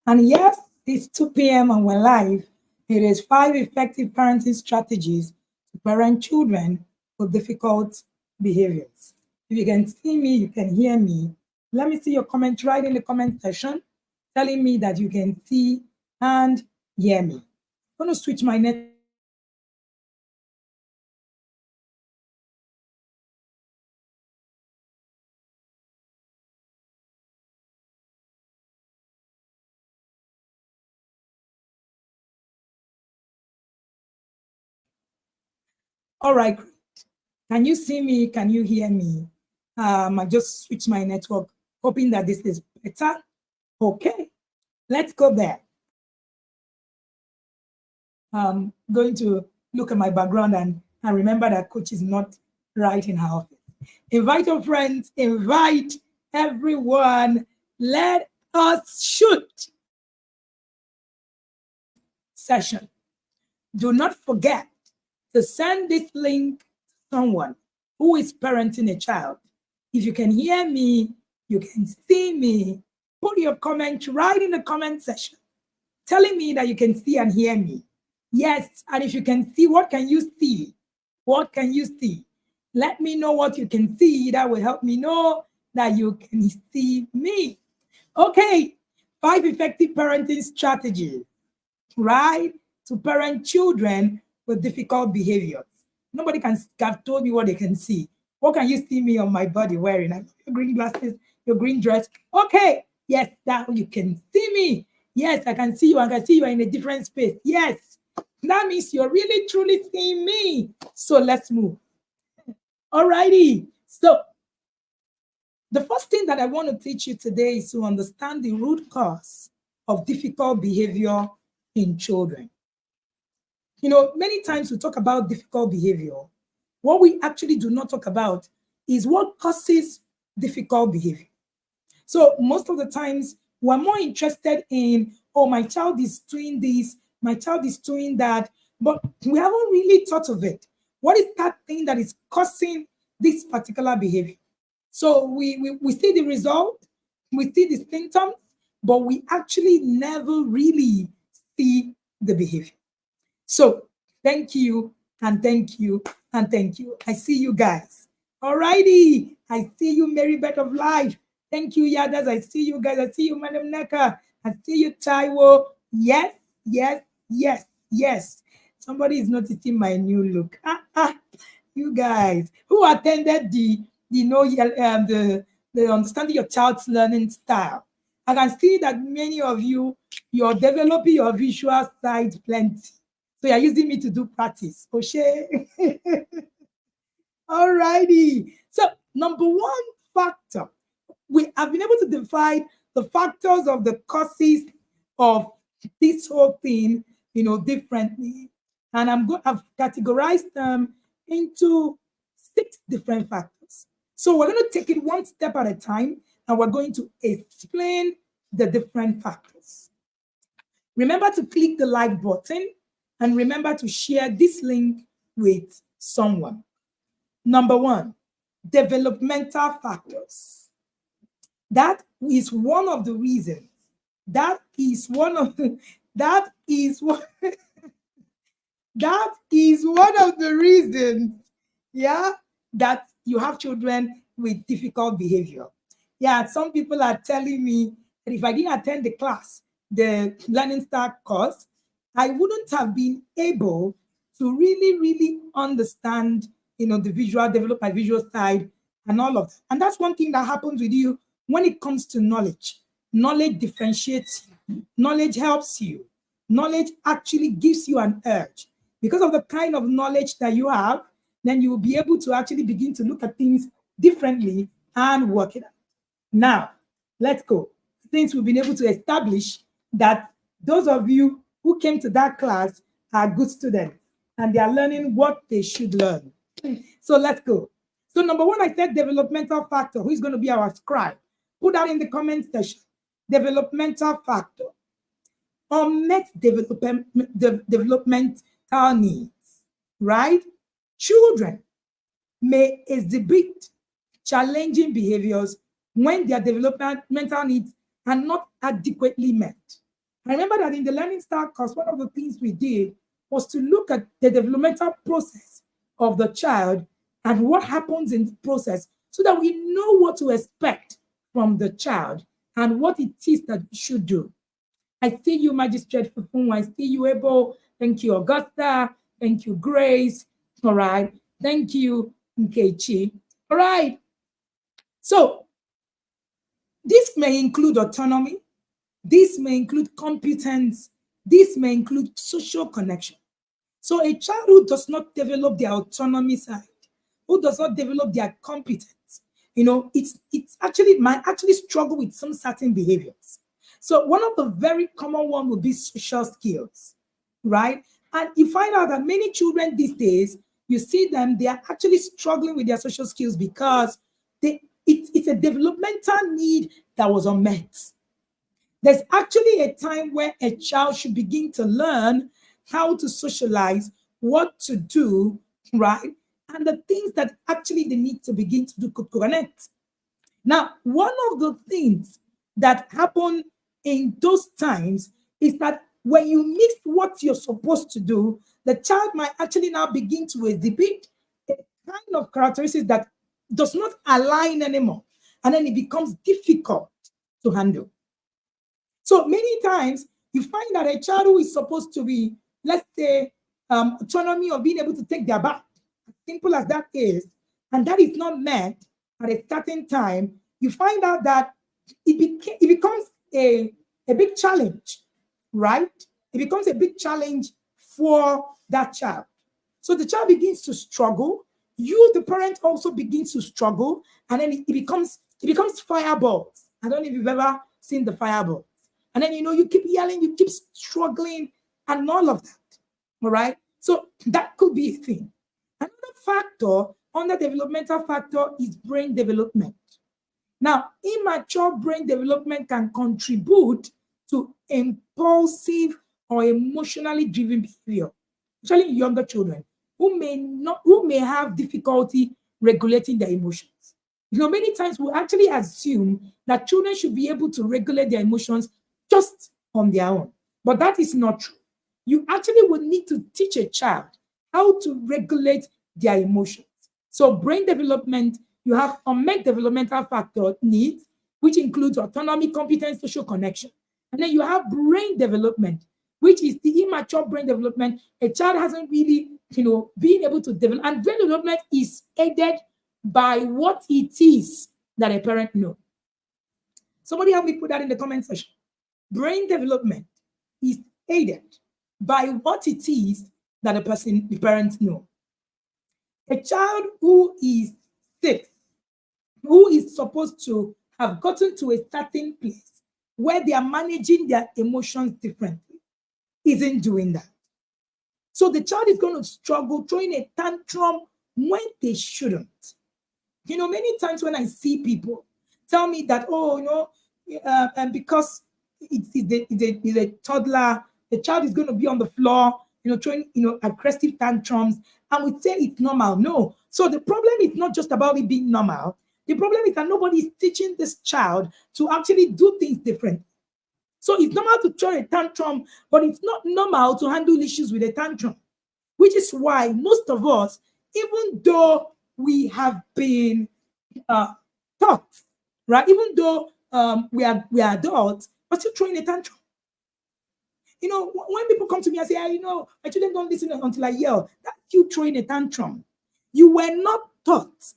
And yes, it's 2 p.m. and we're live. It is 5 effective parenting strategies to parent children with difficult behaviors. If you can see me, you can hear me. Let me see your comment right in the comment section telling me that you can see and hear me. I'm going to switch my network. All right, great. Can you see me? Can you hear me? I just switched my network, hoping that this is better. Okay, let's go there. Going to look at my background and remember that coach is not right in her office. Invite your friends, invite everyone. Let us shoot. Session. Do not forget to send this link to someone who is parenting a child. If you can hear me, you can see me, put your comment right in the comment section telling me that you can see and hear me. Yes, and if you can see, what can you see? What can you see? Let me know what you can see. That will help me know that you can see me. Okay, 5 effective parenting strategies, right? To parent children with difficult behaviors. Nobody can have told me what they can see. What can you see me on my body wearing? Your green glasses, your green dress. Okay, yes, that you can see me. Yes, I can see you. I can see you are in a different space. Yes, that means you're really truly seeing me. So let's move. Alrighty. So the first thing that I want to teach you today is to understand the root cause of difficult behavior in children. You know, many times we talk about difficult behavior. What we actually do not talk about is what causes difficult behavior. So most of the times we're more interested in, oh, my child is doing this, my child is doing that, but we haven't really thought of it. What is that thing that is causing this particular behavior? So we see the result, we see the symptoms, but we actually never really see the behavior. So thank you and thank you and thank you. I see you guys. Alrighty. I see you, Mary Beth of Life. Thank you, Yadas. I see you guys. I see you, Madam Neka. I see you, Taiwo. Yes, yes, yes, yes. Somebody is noticing my new look. You guys who attended the understanding your child's learning style. I can see that many of you, you're developing your visual side plenty. So you're using me to do practice. Okay. All righty. So number one factor, we have been able to divide the factors of the causes of this whole thing, differently. And I've categorized them into 6 different factors. So we're going to take it one step at a time, and we're going to explain the different factors. Remember to click the like button and remember to share this link with someone. Number 1, developmental factors. That is one of the reasons. That is one of the reasons, yeah, that you have children with difficult behavior. Yeah, some people are telling me that if I didn't attend the class, the Learning Start course, I wouldn't have been able to really understand, develop my visual side and all of that. And that's one thing that happens with you when it comes to knowledge. Knowledge differentiates you. Knowledge helps you. Knowledge actually gives you an urge. Because of the kind of knowledge that you have, then you will be able to actually begin to look at things differently and work it out. Now, let's go. Since we've been able to establish that those of you who came to that class are good students and they are learning what they should learn. So let's go. So number 1, I said developmental factor. Who is going to be our scribe? Put that in the comment section. Developmental factor. Unmet developmental needs, right? Children may exhibit challenging behaviors when their developmental needs are not adequately met. I remember that in the Learning Start course, one of the things we did was to look at the developmental process of the child and what happens in the process so that we know what to expect from the child and what it is that we should do. I see you, Magistrate Fufun. I see you, Able. Thank you, Augusta. Thank you, Grace. All right. Thank you, Nkechi. All right. So this may include autonomy. This may include competence. This may include social connection. So a child who does not develop their autonomy side, who does not develop their competence, it's actually might actually struggle with some certain behaviors. So one of the very common one would be social skills, right? And you find out that many children these days, you see them, they are actually struggling with their social skills because it's a developmental need that was unmet. There's actually a time where a child should begin to learn how to socialize, what to do, right? And the things that actually they need to begin to do to connect. Now, one of the things that happen in those times is that when you mix what you're supposed to do, the child might actually now begin to exhibit a kind of characteristics that does not align anymore. And then it becomes difficult to handle. So many times you find that a child who is supposed to be, let's say, autonomy of being able to take their bath, as simple as that is, and that is not met at a certain time, you find out that it becomes a big challenge, right? It becomes a big challenge for that child. So the child begins to struggle. You, the parent, also begins to struggle, and then it becomes fireballs. I don't know if you've ever seen the fireball. And then, you keep yelling, you keep struggling, and all of that. All right. So that could be a thing. Another factor, under developmental factor, is brain development. Now, immature brain development can contribute to impulsive or emotionally driven behavior, especially in younger children who may have difficulty regulating their emotions. Many times we actually assume that children should be able to regulate their emotions just on their own. But that is not true. You actually would need to teach a child how to regulate their emotions. So brain development, you have unmet developmental factor needs, which includes autonomy, competence, social connection. And then you have brain development, which is the immature brain development. A child hasn't really, been able to develop. And brain development is aided by what it is that a parent knows. Somebody help me put that in the comment section. Brain development is aided by what it is that the parents know. A child who is sick, who is supposed to have gotten to a certain place where they are managing their emotions differently, isn't doing that. So the child is going to struggle throwing a tantrum when they shouldn't. Many times when I see people tell me that, and because it's a toddler, the child is going to be on the floor, throwing, aggressive tantrums, and we say it's normal. No. So the problem is not just about it being normal. The problem is that nobody is teaching this child to actually do things different. So it's normal to throw a tantrum, but it's not normal to handle issues with a tantrum, which is why most of us, even though we have been taught, right? Even though we are adults, but still throwing a tantrum. When people come to me and say, my children don't listen until I yell, that's you throwing a tantrum. You were not taught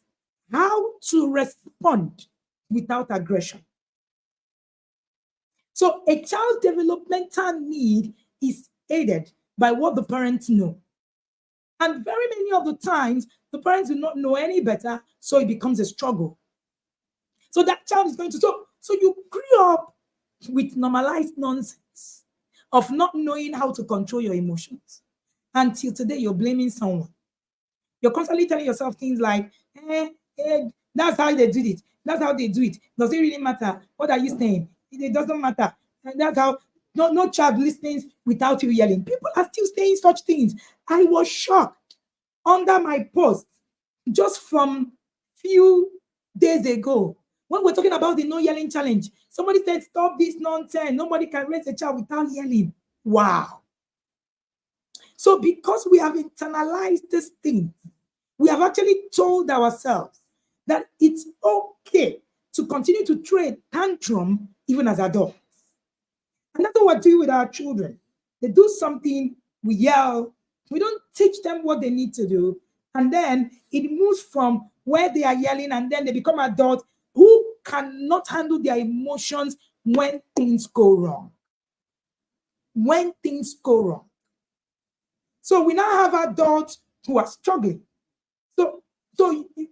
how to respond without aggression. So a child's developmental need is aided by what the parents know. And very many of the times, the parents do not know any better, so it becomes a struggle. So that child is going to, so you grew up with normalized nonsense of not knowing how to control your emotions. Until today, you're blaming someone. You're constantly telling yourself things like, that's how they did it. That's how they do it. Does it really matter? What are you saying? It doesn't matter. And that's how no child listens without you yelling. People are still saying such things. I was shocked under my post just from few days ago When we're talking about the no yelling challenge, somebody said, stop this nonsense. Nobody can raise a child without yelling. Wow. So because we have internalized this thing, we have actually told ourselves that it's okay to continue to throw a tantrum even as adults. And that's what we're doing with our children. They do something, we yell, we don't teach them what they need to do. And then it moves from where they are yelling and then they become adults who cannot handle their emotions when things go wrong. When things go wrong. So we now have adults who are struggling. So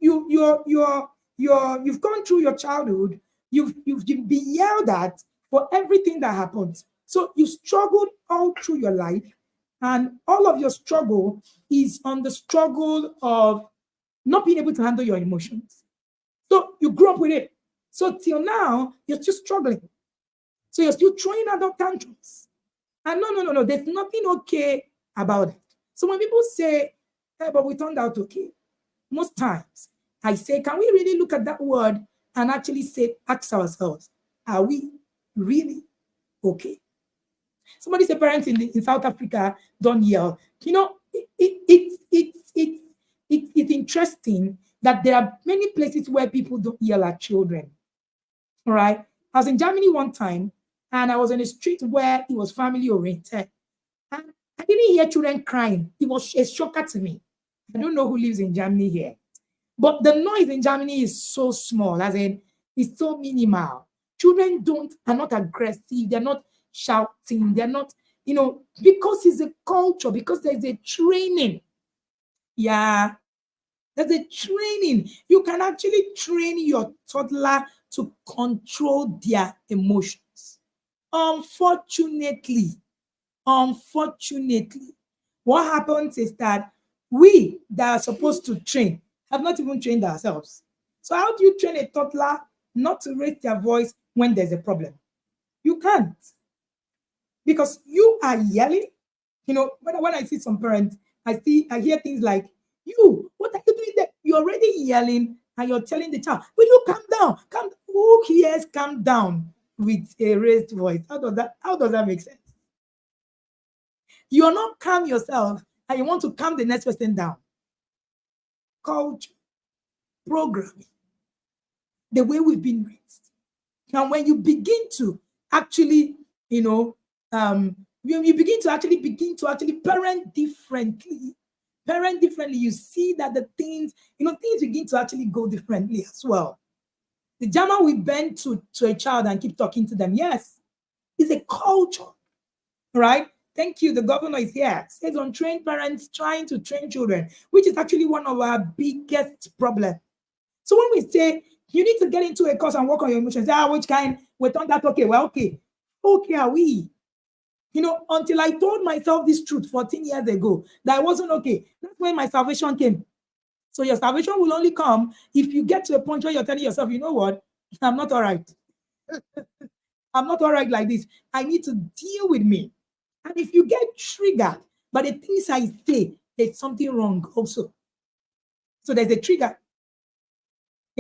you've gone through your childhood, you've been yelled at for everything that happens. So you struggled all through your life, and all of your struggle is on the struggle of not being able to handle your emotions. So you grew up with it. So till now, you're still struggling. So you're still throwing adult tantrums. And no, there's nothing okay about it. So when people say, hey, but we turned out okay, most times I say, can we really look at that word and actually ask ourselves, are we really okay? Somebody said parents in South Africa don't yell. You know, it's interesting that there are many places where people don't yell at children. All right. I was in Germany one time and I was in a street where it was family oriented. And I didn't hear children crying. It was a shocker to me. I don't know who lives in Germany here. But the noise in Germany is so small, as in it's so minimal. Children are not aggressive, they're not shouting, they're not, because it's a culture, because there's a training. Yeah, there's a training. You can actually train your toddler to control their emotions. Unfortunately, what happens is that we that are supposed to train have not even trained ourselves. So how do you train a toddler not to raise their voice when there's a problem? You can't. Because you are yelling. When I see some parents, I hear things like, what are you doing there? You're already yelling and you're telling the child, will you calm down? Who hears calm down with a raised voice? How does that make sense? You're not calm yourself and you want to calm the next person down. Culture, programming, the way we've been raised. And when you begin to actually, when you begin to actually parent differently, you see that the things begin to actually go differently as well. The German we bend to a child and keep talking to them, yes, it's a culture, right? Thank you. The governor is here. Says untrained parents trying to train children, which is actually one of our biggest problems. So when we say you need to get into a course and work on your emotions, which kind? We turned that okay. Well, okay. Okay, are we? Until I told myself this truth 14 years ago that I wasn't okay. That's when my salvation came. So your salvation will only come if you get to a point where you're telling yourself, you know what? I'm not all right. I'm not all right like this. I need to deal with me. And if you get triggered by the things I say, there's something wrong also. So there's a trigger.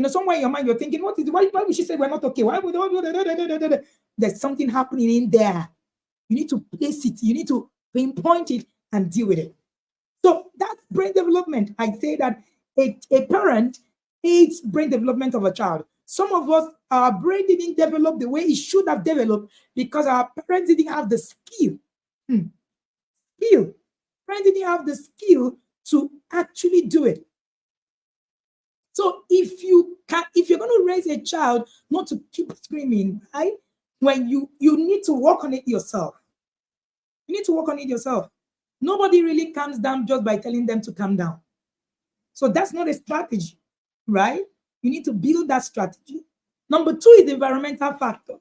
Somewhere in your mind, you're thinking, what is it? Why would she say we're not okay? Why would there's something happening in there? You need to place it, you need to pinpoint it and deal with it. So that's brain development. I say that a parent aids brain development of a child. Some of us, our brain didn't develop the way it should have developed because our parents didn't have the skill. Parents didn't have the skill to actually do it. So if you're going to raise a child not to keep screaming, right? When you need to work on it yourself. You need to work on it yourself. Nobody really calms down just by telling them to calm down. So that's not a strategy, right? You need to build that strategy. Number 2 is the environmental factor.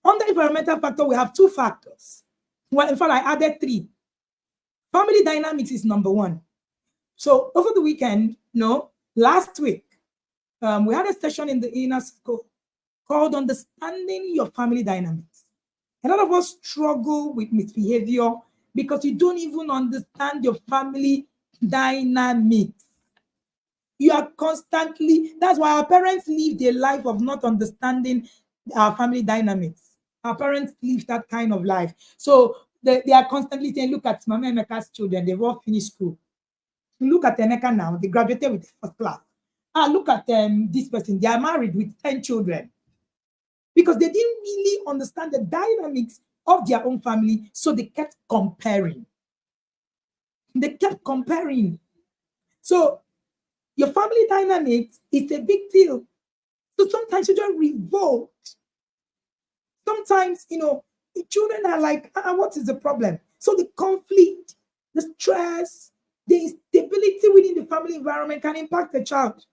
Under environmental factor, we have 2 factors. Well, in fact, I added 3. Family dynamics is number 1. So over the weekend, last week, we had a session in the inner circle called Understanding Your Family Dynamics. A lot of us struggle with misbehavior because you don't even understand your family dynamics. You are constantly, that's why our parents live a life of not understanding our family dynamics. Our parents live that kind of life. So they are constantly saying, look at Mama Emeka's children, they've all finished school. Look at Emeka now, they graduated with first class. Look at this person, they are married with 10 children. Because they didn't really understand the dynamics of their own family, so they kept comparing. They kept comparing. So your family dynamics is a big deal. So sometimes children revolt. Sometimes, the children are like, what is the problem? So the conflict, the stress, the instability within the family environment can impact a child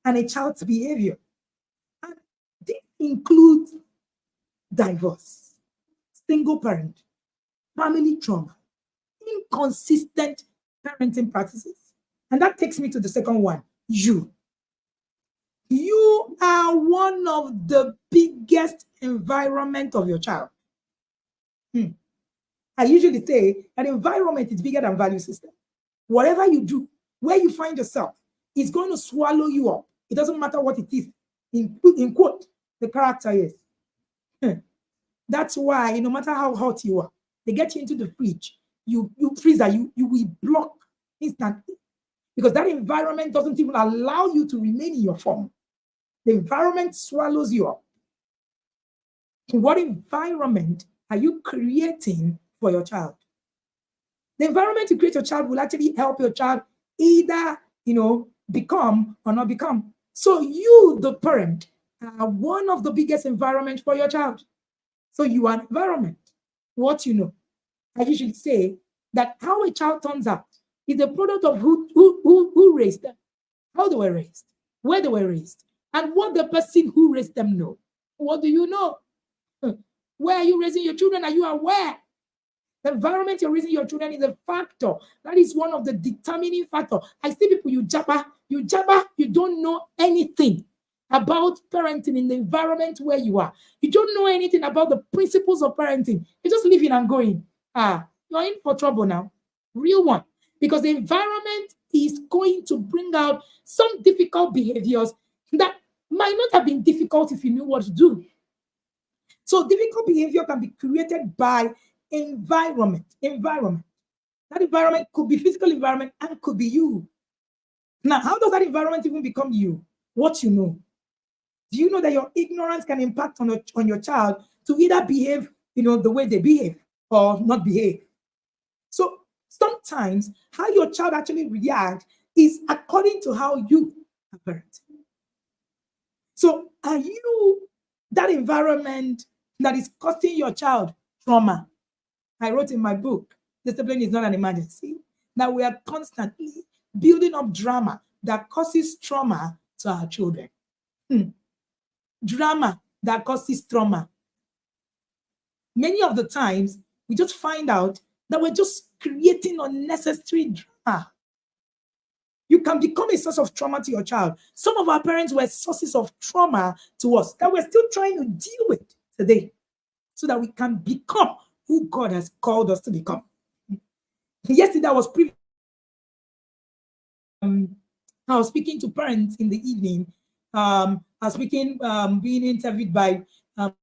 and a child's behavior. And this includes divorce, single parent, family trauma, inconsistent parenting practices. And that takes me to the second one, you. You are one of the biggest environment of your child. I usually say an environment is bigger than value system. Whatever you do, where you find yourself, is going to swallow you up. It doesn't matter what it is. In quote, the character is. That's why no matter how hot you are, they get you into the fridge, you freezer, you will block instantly. Because that environment doesn't even allow you to remain in your form. The environment swallows you up. What environment are you creating for your child? The environment you create your child will actually help your child either, become or not become. So you, the parent, are one of the biggest environment for your child. So you are an environment. What you know. I usually say that how a child turns out is the product of who raised them, how they were raised, where they were raised, and what the person who raised them know. What do you know? Where are you raising your children? Are you aware? The environment you're raising your children is a factor. That is one of the determining factor. I see people, you jabber, you don't know anything about parenting in the environment where you are. You don't know anything about the principles of parenting. You're just living and going. You're in for trouble now. Real one. Because the environment is going to bring out some difficult behaviors that might not have been difficult if you knew what to do. So difficult behavior can be created by environment. That environment could be physical environment and could be you. Now, how does that environment even become you? What you know. Do you know that your ignorance can impact on your child to either behave, the way they behave or not behave? So sometimes how your child actually reacts is according to how you are parenting. So are you that environment that is causing your child trauma? I wrote in my book, discipline is not an emergency, that we are constantly building up drama that causes trauma to our children. Drama that causes trauma. Many of the times, we just find out that we're just creating unnecessary drama. You can become a source of trauma to your child. Some of our parents were sources of trauma to us that we're still trying to deal with today so that we can become who God has called us to become. Yesterday, I was speaking to parents in the evening. I was being interviewed by, and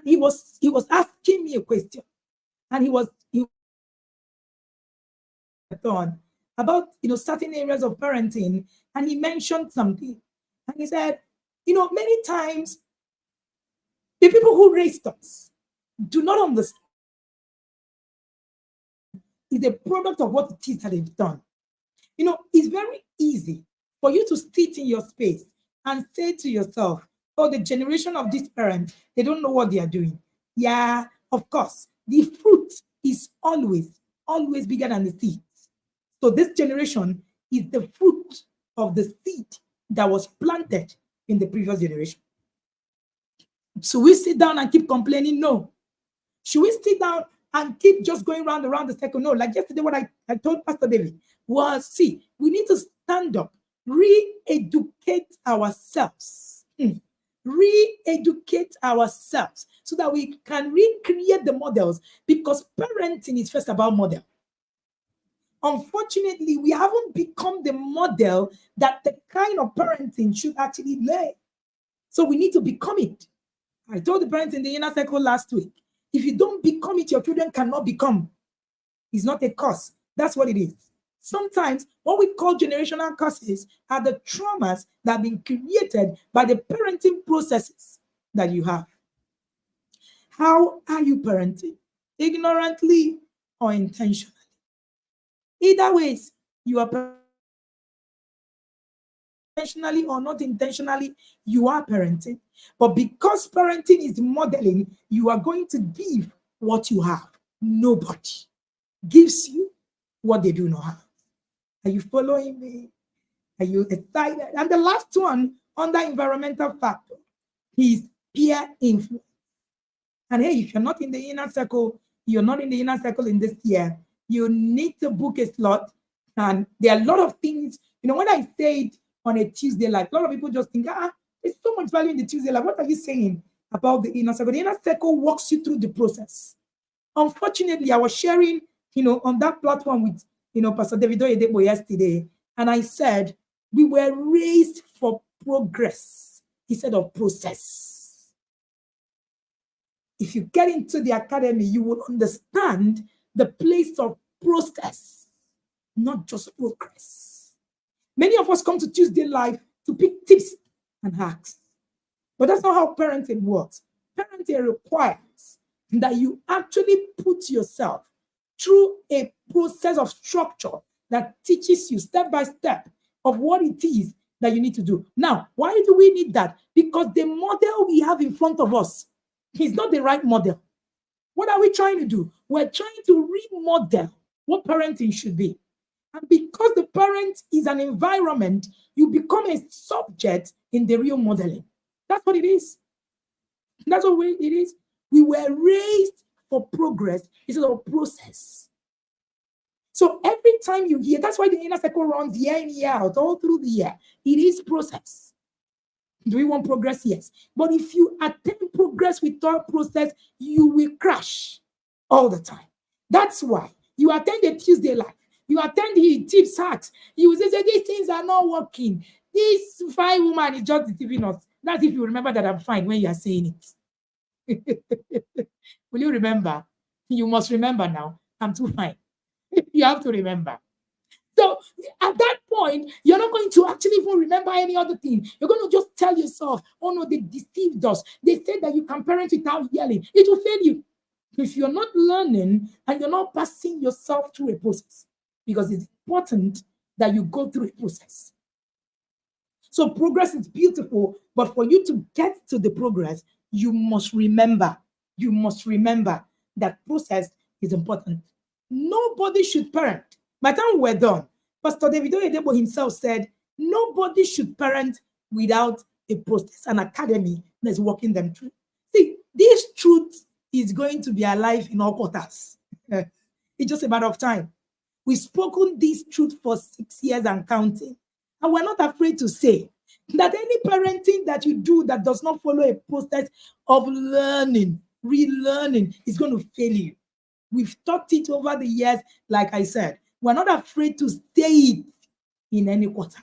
he was asking me a question, and he was on about certain areas of parenting, and he mentioned something, and he said, many times the people who raised us do not understand is a product of what it is that they've done. It's very easy for you to sit in your space and say to yourself, oh, the generation of this parent, they don't know what they are doing. Yeah, of course, the fruit is always bigger than the seed. So this generation is the fruit of the seed that was planted in the previous generation. So we sit down and keep complaining? No. Should we sit down and keep just going round around the circle? No. Like yesterday, what I told Pastor David was, see, we need to stand up, re-educate ourselves. Re-educate ourselves so that we can recreate the models, because parenting is first about model. Unfortunately, we haven't become the model that the kind of parenting should actually lay. So we need to become it. I told the parents in the inner circle last week, if you don't become it, your children cannot become. It's not a curse. That's what it is. Sometimes what we call generational curses are the traumas that have been created by the parenting processes that you have. How are you parenting? Ignorantly or intentionally? Either ways, you are intentionally or not intentionally, you are parenting. But because parenting is modeling, you are going to give what you have. Nobody gives you what they do not have. Are you following me? Are you excited? And the last one under environmental factor is peer influence. And hey, if you're not in the inner circle, you're not in the inner circle in this year, you need to book a slot. And there are a lot of things, when I say it on a Tuesday live, a lot of people just think, there's so much value in the Tuesday live. What are you saying about the inner circle? The inner circle walks you through the process. Unfortunately, I was sharing, on that platform with, Pastor David Oyedebo yesterday, and I said, we were raised for progress instead of process. If you get into the academy, you will understand the place of process, not just progress. Many of us come to Tuesday Live to pick tips and hacks, but that's not how parenting works. Parenting requires that you actually put yourself through a process of structure that teaches you step by step of what it is that you need to do. Now, why do we need that? Because the model we have in front of us is not the right model. What are we trying to do? We're trying to remodel what parenting should be. And because the parent is an environment, you become a subject in the real modeling. That's what it is. That's what it is. We were raised for progress instead of process. So every time you hear, that's why the inner circle runs year in, year out, all through the year. It is process. Do we want progress? Yes. But if you attempt progress without process, you will crash all the time. That's why you attend a Tuesday live. You attend the tips hacks. You will say, these things are not working. This fine woman is just deceiving us. That's if you remember that I'm fine when you are saying it. Will you remember? You must remember now. I'm too fine. You have to remember. So at that point, you're not going to actually even remember any other thing. You're going to just tell yourself, oh no, they deceived us. They said that you can parent without yelling. It will fail you. If you're not learning and you're not passing yourself through a process, because it's important that you go through a process. So progress is beautiful, but for you to get to the progress, you must remember that process is important. Nobody should parent. By the time we're done, Pastor David Oyedebo himself said, nobody should parent without a process, an academy that's walking them through. See, this truth is going to be alive in all quarters. It's just a matter of time. We've spoken this truth for 6 years and counting. And we're not afraid to say that any parenting that you do that does not follow a process of learning, relearning, is going to fail you. We've taught it over the years, like I said. We're not afraid to say it in any quarter.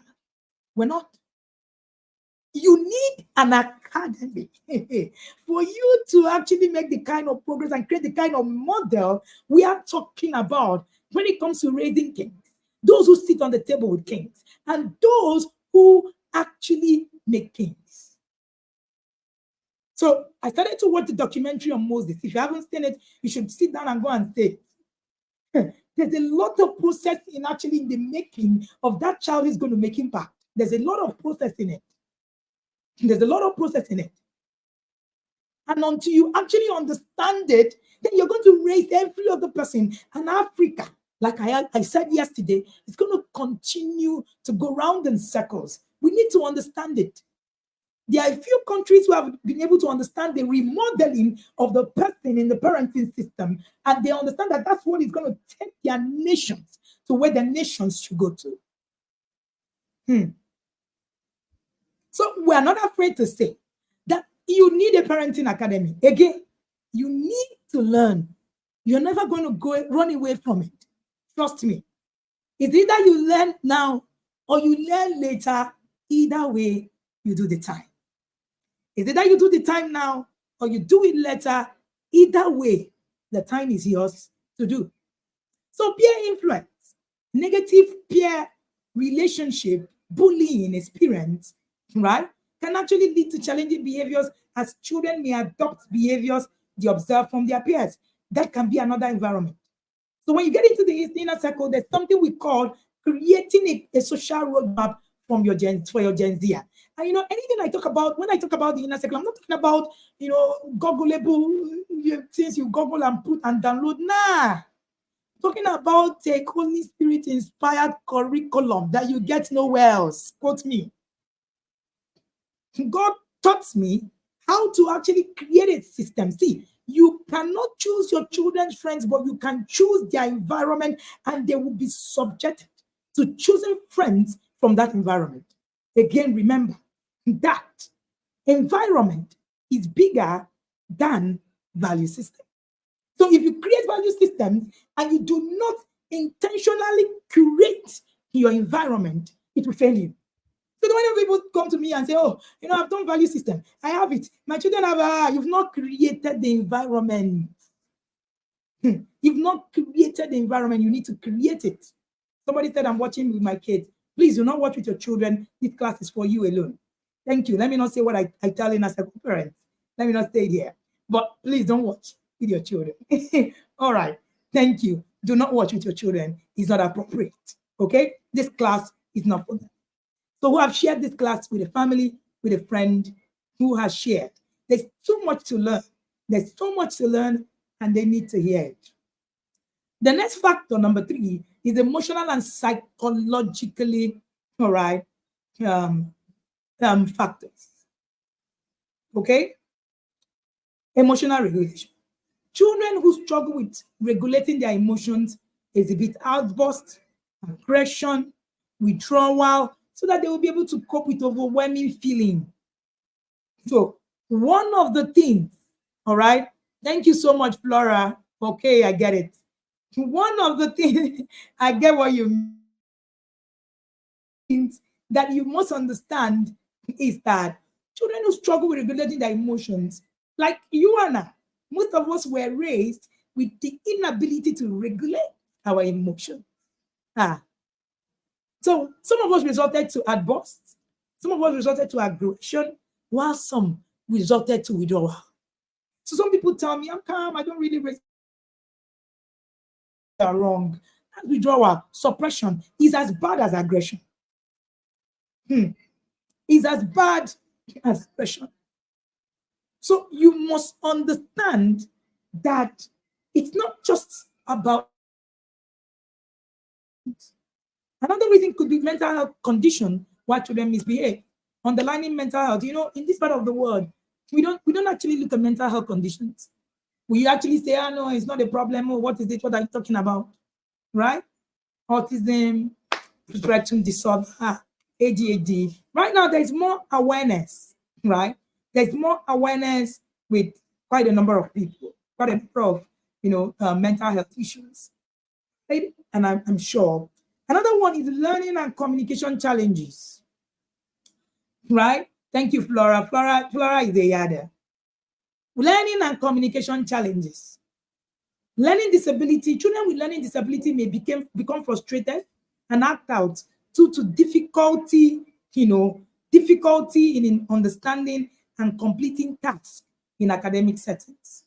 We're not. You need an academy for you to actually make the kind of progress and create the kind of model we are talking about when it comes to raising kings. Those who sit on the table with kings and those who actually make kings. So I started to watch the documentary on Moses. If you haven't seen it, you should sit down and go and see it. There's a lot of process in actually the making of that child is going to make impact. There's a lot of process in it. There's a lot of process in it. And until you actually understand it, then you're going to raise every other person. And Africa, like I said yesterday, is going to continue to go round in circles. We need to understand it. There are a few countries who have been able to understand the remodeling of the person in the parenting system, and they understand that that's what is going to take their nations to where the nations should go to. So we're not afraid to say that you need a parenting academy. Again, you need to learn. You're never going to run away from it. Trust me. It's either you learn now or you learn later. Either way, you do the time. It's either you do the time now or you do it later. Either way, the time is yours to do. So peer influence, negative peer relationship, bullying experience, right, can actually lead to challenging behaviors as children may adopt behaviors they observe from their peers. That can be another environment. So when you get into the inner circle, there's something we call creating a social roadmap from your Gen for your Gen Z. And anything I talk about, when I talk about the inner circle, I'm not talking about Googleable things you Google and put and download. Nah. Talking about a Holy Spirit inspired curriculum that you get nowhere else. Quote me. God taught me how to actually create a system. See, you cannot choose your children's friends, but you can choose their environment, and they will be subjected to choosing friends from that environment. Again, remember that environment is bigger than value system. So if you create value systems and you do not intentionally curate your environment, it will fail you. So when people come to me and say, oh, I've done value system, I have it. My children have, you've not created the environment. You've not created the environment. You need to create it. Somebody said, I'm watching with my kids. Please do not watch with your children. This class is for you alone. Thank you. Let me not say what I tell in as a parent. Let me not stay here. But please don't watch with your children. All right. Thank you. Do not watch with your children. It's not appropriate. Okay? This class is not for them. So who have shared this class with a family, with a friend who has shared. There's too much to learn. There's so much to learn, and they need to hear it. The next factor, number 3, is emotional and psychologically, all right, factors. Okay? Emotional regulation. Children who struggle with regulating their emotions exhibit outbursts, aggression, withdrawal, so that they will be able to cope with overwhelming feeling. So one of the things, all right, thank you so much, Flora. Okay, I get it. One of the things, I get what you mean, that you must understand is that children who struggle with regulating their emotions, like you and I, most of us were raised with the inability to regulate our emotions. So some of us resulted to outbursts, some of us resulted to aggression, while some resulted to withdrawal. So some people tell me, I'm calm, I don't really resist. Are wrong. Withdrawal, suppression is as bad as aggression. Is as bad as aggression. So you must understand that it's not just about. Another reason could be mental health condition why children misbehave. Underlining mental health, in this part of the world, we don't actually look at mental health conditions. We actually say, no, it's not a problem. Or what is it? What are you talking about? Right? Autism, spectrum disorder, ADHD. Right now, there's more awareness, right? There's more awareness with quite a number of people, quite a number of, mental health issues. And I'm sure. Another one is learning and communication challenges, right? Thank you, Flora. Flora is the yada. Learning and communication challenges. Learning disability, children with learning disability may become frustrated and act out due to difficulty in understanding and completing tasks in academic settings.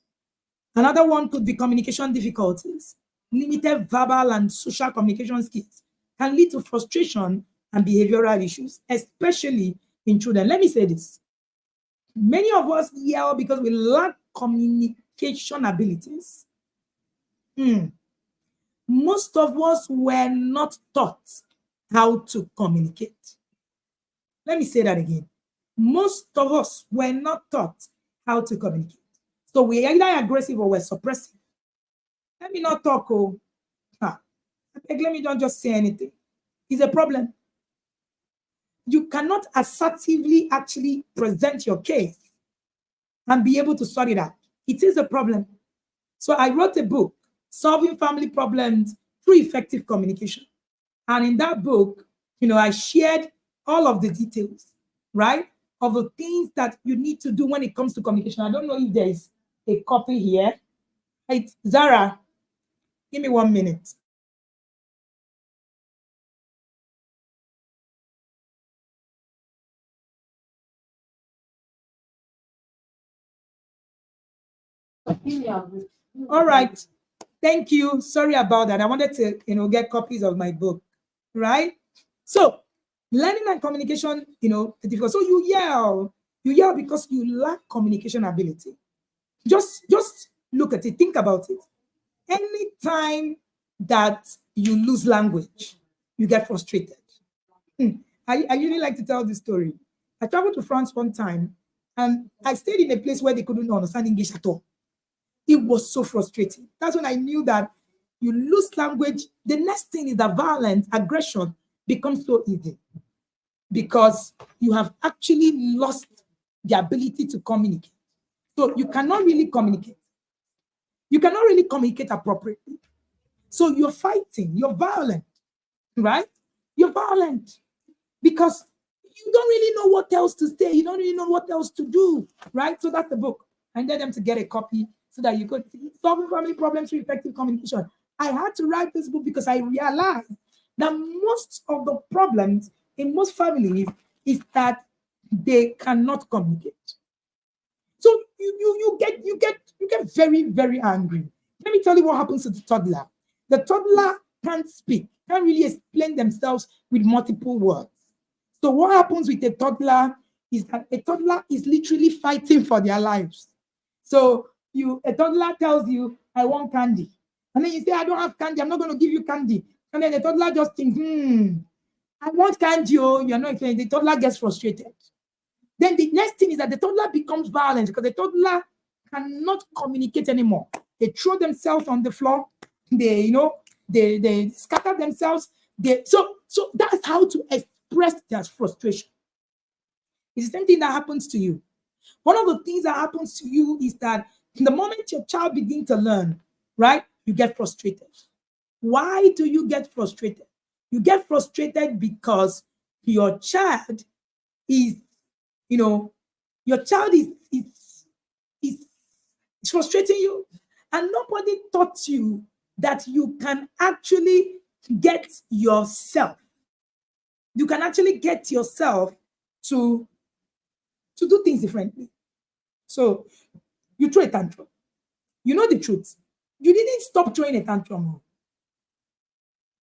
Another one could be communication difficulties. Limited verbal and social communication skills can lead to frustration and behavioral issues, especially in children. Let me say this. Many of us yell because we lack communication abilities. Most of us were not taught how to communicate. Let me say that again. Most of us were not taught how to communicate. So we're either aggressive or we're suppressive. Let me not talk. Let me not just say anything. It's a problem. You cannot assertively actually present your case and be able to sort it out. It is a problem. So I wrote a book, Solving Family Problems Through Effective Communication. And in that book, I shared all of the details, right? Of the things that you need to do when it comes to communication. I don't know if there is a copy here. Right, Zara, give me 1 minute. All right. Thank you. Sorry about that. I wanted to, get copies of my book, right? So, learning and communication, is difficult. So you yell because you lack communication ability. Just look at it. Think about it. Anytime that you lose language, you get frustrated. I usually like to tell this story. I traveled to France one time, and I stayed in a place where they couldn't understand English at all. It was so frustrating. That's when I knew that you lose language. The next thing is that violence, aggression becomes so easy because you have actually lost the ability to communicate. So you cannot really communicate. You cannot really communicate appropriately. So you're fighting, you're violent, right? You're violent because you don't really know what else to say. You don't really know what else to do, right? So that's the book. I need them to get a copy so that you could see solving family problems through effective communication. I had to write this book because I realized that most of the problems in most families is that they cannot communicate. So you get very, very angry. Let me tell you what happens to the toddler. The toddler can't speak, can't really explain themselves with multiple words. So what happens with a toddler is that a toddler is literally fighting for their lives. So a toddler tells you, I want candy. And then you say, I don't have candy, I'm not going to give you candy. And then the toddler just thinks, I want candy. Oh, you're not explaining. The toddler gets frustrated. Then the next thing is that the toddler becomes violent because the toddler cannot communicate anymore. They throw themselves on the floor. They scatter themselves. So that's how to express their frustration. It's the same thing that happens to you. One of the things that happens to you is that the moment your child begins to learn, right, you get frustrated. Why do you get frustrated? You get frustrated because your child is, your child is frustrating you, and nobody taught you that you can actually get yourself. You can actually get yourself to do things differently. So you throw a tantrum. You know the truth. You didn't stop throwing a tantrum.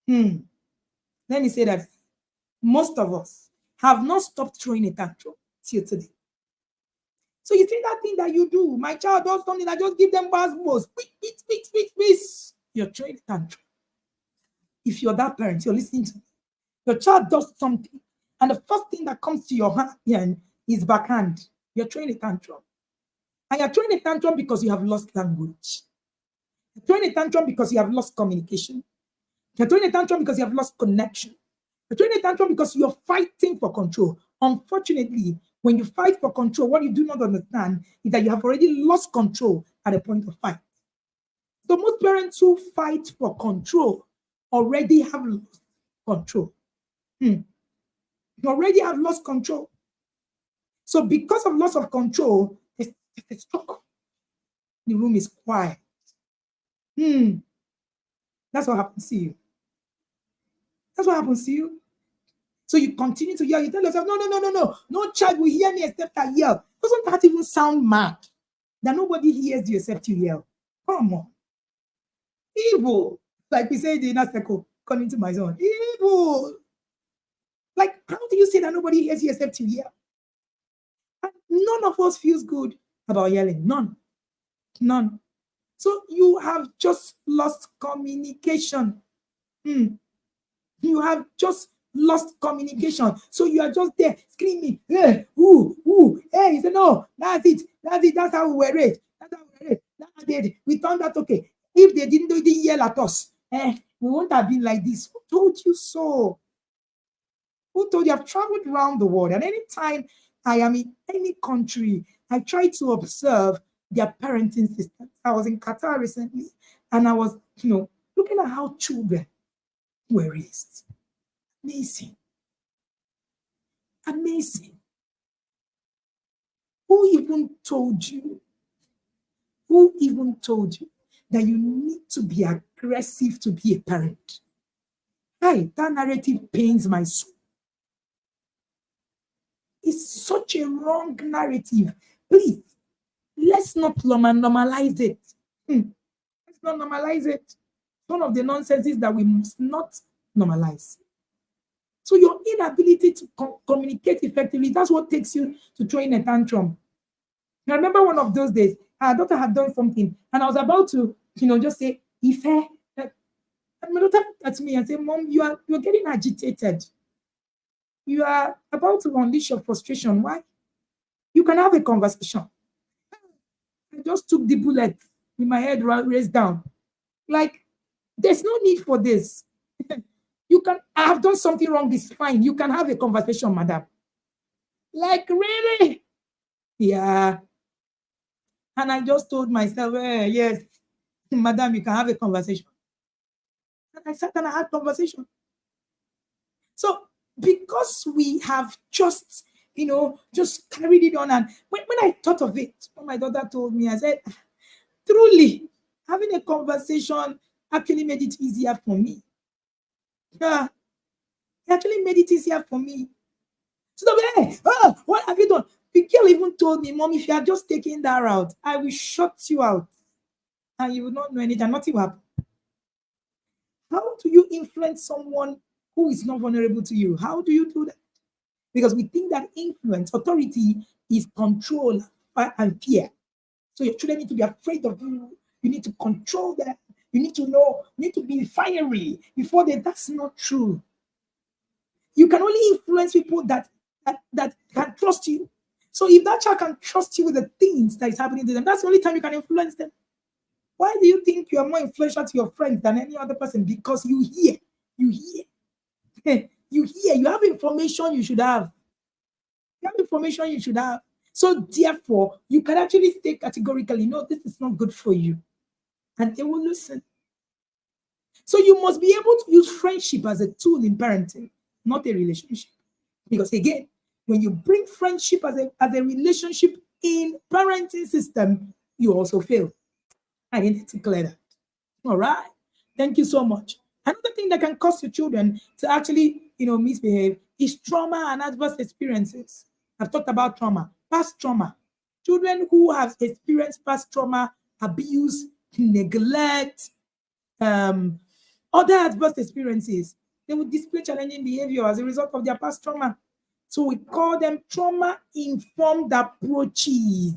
Let me say that most of us have not stopped throwing a tantrum till today. So you think that thing that you do, my child does something, I just give them buzzwords. You're throwing a tantrum. If you're that parent, you're listening to me. Your child does something, and the first thing that comes to your hand is backhand. You're throwing a tantrum. And you're throwing a tantrum because you have lost language. You're throwing a tantrum because you have lost communication. You're throwing a tantrum because you have lost connection. You're throwing a tantrum because you're fighting for control. Unfortunately, when you fight for control, what you do not understand is that you have already lost control at the point of fight. So most parents who fight for control already have lost control. You already have lost control. So because of loss of control, there's a struggle. The room is quiet. That's what happens to you. That's what happens to you. So you continue to yell. You tell yourself, no. No child will hear me except I yell. Doesn't that even sound mad? That nobody hears you except you yell. Come on. Evil. Like we say in the inner circle, according to my son. Evil. Like, how do you say that nobody hears you except you yell? And none of us feels good about yelling. None. So you have just lost communication. You have just lost communication. So you are just there screaming, hey, hey, he said, no, that's it, that's how we were raised. We turned out okay. If they didn't yell at us, we won't have been like this. Who told you so? Who told you? I've traveled around the world, and anytime I am in any country, I try to observe their parenting systems. I was in Qatar recently, and I was, looking at how children were raised. Amazing. Amazing. Who even told you? Who even told you that you need to be aggressive to be a parent? Hey, that narrative pains my soul. It's such a wrong narrative. Please, let's not normalize it. Let's not normalize it. One of the nonsenses that we must not normalize. So your inability to communicate effectively, that's what takes you to throwing a tantrum. I remember one of those days, our daughter had done something, and I was about to, just say, Ife. And my daughter looked at me and said, Mom, you're getting agitated. You are about to unleash your frustration. Why? You can have a conversation. I just took the bullet with my head raised down. Like, there's no need for this. I have done something wrong, it's fine. You can have a conversation, madam. Like, really? Yeah. And I just told myself, yes, madam, you can have a conversation. And I sat and I had conversation. So, because we have just carried it on, and when I thought of it, when my daughter told me, I said, truly, having a conversation actually made it easier for me. Yeah, it actually made it easier for me. So, hey, what have you done? The girl even told me, Mom, if you are just taking that route, I will shut you out. And you will not know anything, nothing will happen. How do you influence someone who is not vulnerable to you? How do you do that? Because we think that influence, authority is control and fear. So your children need to be afraid of you. You need to control them. You need to know, you need to be fiery before they. That's not true. You can only influence people that can trust you. So if that child can trust you with the things that is happening to them, that's the only time you can influence them. Why do you think you are more influential to your friends than any other person? Because you hear. You have information you should have. You have information you should have. So therefore, you can actually say categorically, no, this is not good for you. And they will listen. So you must be able to use friendship as a tool in parenting, not a relationship. Because again, when you bring friendship as a relationship in parenting system, you also fail. I need to clear that. All right. Thank you so much. Another thing that can cause your children to actually, misbehave is trauma and adverse experiences. I've talked about trauma, past trauma. Children who have experienced past trauma, abuse, neglect, other adverse experiences, they will display challenging behavior as a result of their past trauma. So we call them trauma-informed approaches,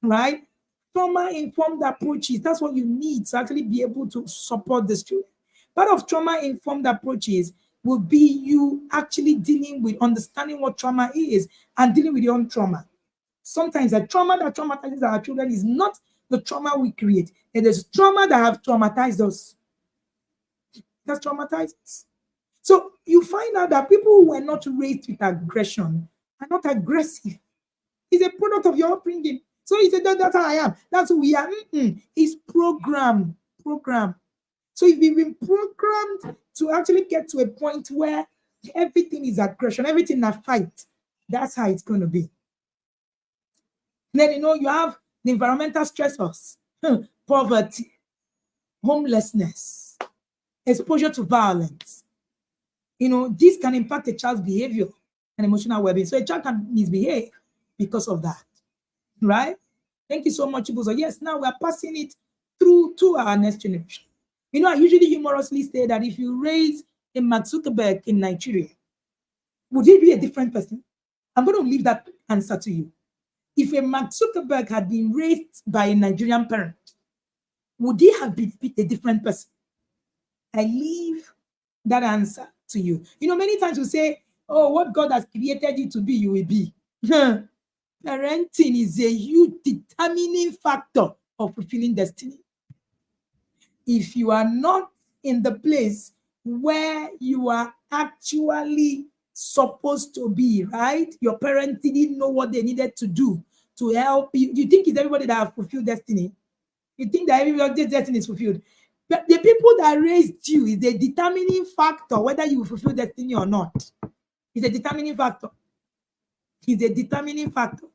right? Trauma-informed approaches, that's what you need to actually be able to support the student. Part of trauma-informed approaches will be you actually dealing with understanding what trauma is and dealing with your own trauma. Sometimes the trauma that traumatizes our children is not the trauma we create. It is trauma that have traumatized us. That's traumatized us. So you find out that people who were not raised with aggression are not aggressive. It's a product of your upbringing. So he said, that's how I am. That's who we are. It's programmed. So if you've been programmed to actually get to a point where everything is aggression, everything is a fight, that's how it's going to be. Then, you have the environmental stressors, poverty, homelessness, exposure to violence. This can impact a child's behavior and emotional well-being. So a child can misbehave because of that, right? Thank you so much, Ibuzo. Yes, now we're passing it through to our next generation. I usually humorously say that if you raise a Mark Zuckerberg in Nigeria, would he be a different person? I'm going to leave that answer to you. If a Mark Zuckerberg had been raised by a Nigerian parent, would he have been a different person? I leave that answer to you. Many times we say, oh, what God has created you to be, you will be. Parenting is a huge determining factor of fulfilling destiny. If you are not in the place where you are actually supposed to be, right? Your parents didn't know what they needed to do to help you. You think it's everybody that have fulfilled destiny? You think that everybody's destiny is fulfilled? But the people that raised you is the determining factor whether you will fulfill destiny or not. It's a determining factor. It's a determining factor.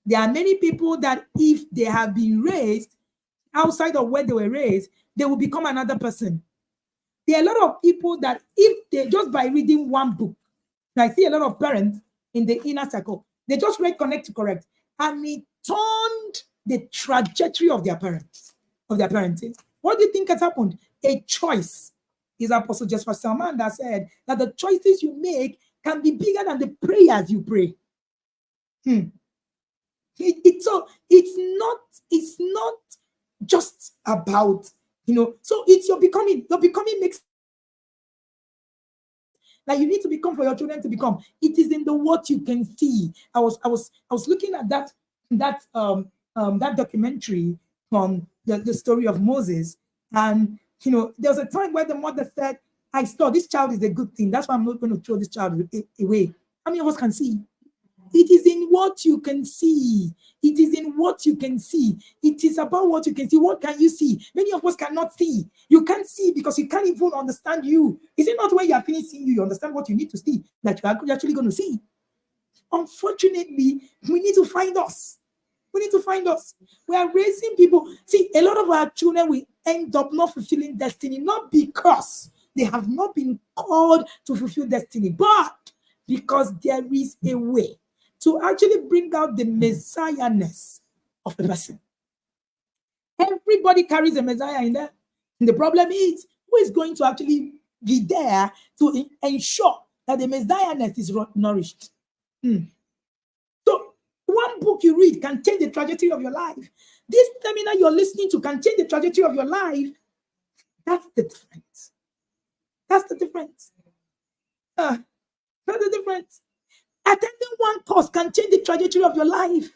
There are many people that if they have been raised outside of where they were raised, they will become another person. There are a lot of people that if they just by reading one book, I see a lot of parents in the inner circle, they just read Connect to Correct, and it turned the trajectory of their parents, of their parenting. What do you think has happened? A choice. Is Apostle Joshua Salman that said that the choices you make can be bigger than the prayers you pray. So it's not just about, so it's your becoming. Your becoming makes that you need to become for your children to become. It is in the what you can see. I was looking at that documentary on the story of Moses, and there was a time where the mother said, I saw this child is a good thing, that's why I'm not going to throw this child away. How many of us can see? It is in what you can see. It is in what you can see. It is about what you can see. What can you see? Many of us cannot see. You can't see because you can't even understand you. Is it not when you are finished seeing you understand what you need to see that you are actually going to see? Unfortunately, we need to find us. We need to find us. We are raising people. See, a lot of our children will end up not fulfilling destiny, not because they have not been called to fulfill destiny, but because there is a way to actually bring out the messiahness of the person. Everybody carries a messiah in there. And the problem is, who is going to actually be there to ensure that the messiahness is nourished? So one book you read can change the trajectory of your life. This seminar you're listening to can change the trajectory of your life. That's the difference. That's the difference. That's the difference. Attending one course can change the trajectory of your life.